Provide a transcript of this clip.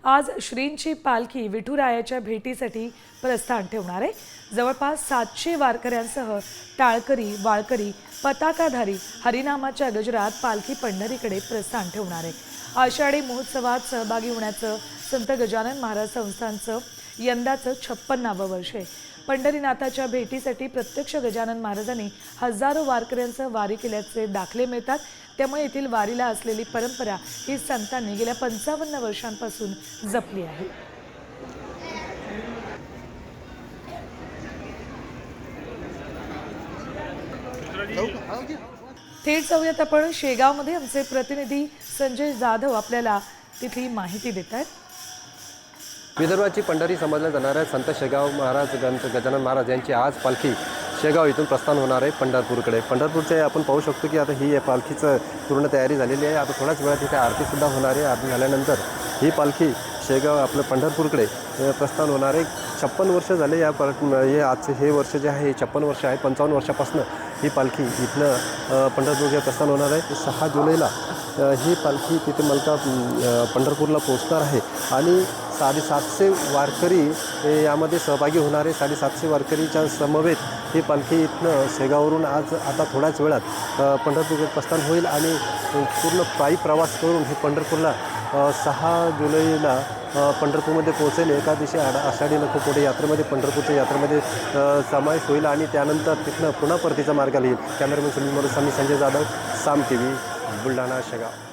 आज श्रींची पालखी विठुरायाच्या भेटीसाठी प्रस्थान ठेवणार आहे। जवळपास 700 वारकऱ्यांसह टाळकरी, वाळकरी, पताकाधारी हरिनामाच्या गजरात पालखी पंढरीकडे प्रस्थान ठेवणार आहे। आषाढी महोत्सवात सहभागी होण्याचं संत गजानन महाराज संस्थानचं यंदाचं 56वे वर्ष आहे। पंढरीनाथाच्या भेटीसाठी प्रत्यक्ष गजानन महाराजांनी हजारो वारकऱ्यांसह वारी केल्याचे दाखले मिळतात। त्यामुळे येथील वारीला असलेली परंपरा ही संतांनी गेल्या 55 वर्षांपासून जपली आहे। थेट जाऊयात आपण शेगावमध्ये आमचे प्रतिनिधी संजय जाधव आपल्याला तिथली माहिती देत आहेत। विदर्भाची पंढरी समजल्या जाणाऱ्या संत शेगाव महाराज गजानन महाराज यांची आज पालखी शेगाव इथून प्रस्थान होणार आहे पंढरपूरकडे। पंढरपूरचे आपण पाहू शकतो की आता ही पालखीचं पूर्ण तयारी झालेली आहे। आता थोड्याच वेळात इथे आरतीसुद्धा होणार आहे। आरती झाल्यानंतर ही पालखी शेगाव आपलं पंढरपूरकडे प्रस्थान होणार आहे। 56 वर्ष झाले हे आजचे हे वर्ष जे आहे 56 वर्ष आहे। 55 वर्षापासून ही पालखी इथनं पंढरपूरकडे प्रस्थान होणार आहे। 6 जुलैला ही पालखी तिथे पंढरपूरला पोहोचणार आहे आणि 750 वारकरी यामध्ये सहभागी होणार आहे। 750 वारकरीच्या समवेत ही पालखी इथनं शेगाववरून आता थोड्याच वेळात पंढरपूरकडे प्रस्थान होईल आणि पूर्ण पायी प्रवास करून हे पंढरपूरला 6 जुलैला पंढरपूरमध्ये पोहोचेल। एका दिवशी आषाढी नखोपोटे यात्रेमध्ये पंढरपूरच्या यात्रेमध्ये समावेश होईल आणि त्यानंतर तिथनं पुन्हा परतीचा मार्ग येईल। कॅमेरामॅन सुनील मोरे, संजय जाधव, साम TV, बुलढाणा, शेगाव।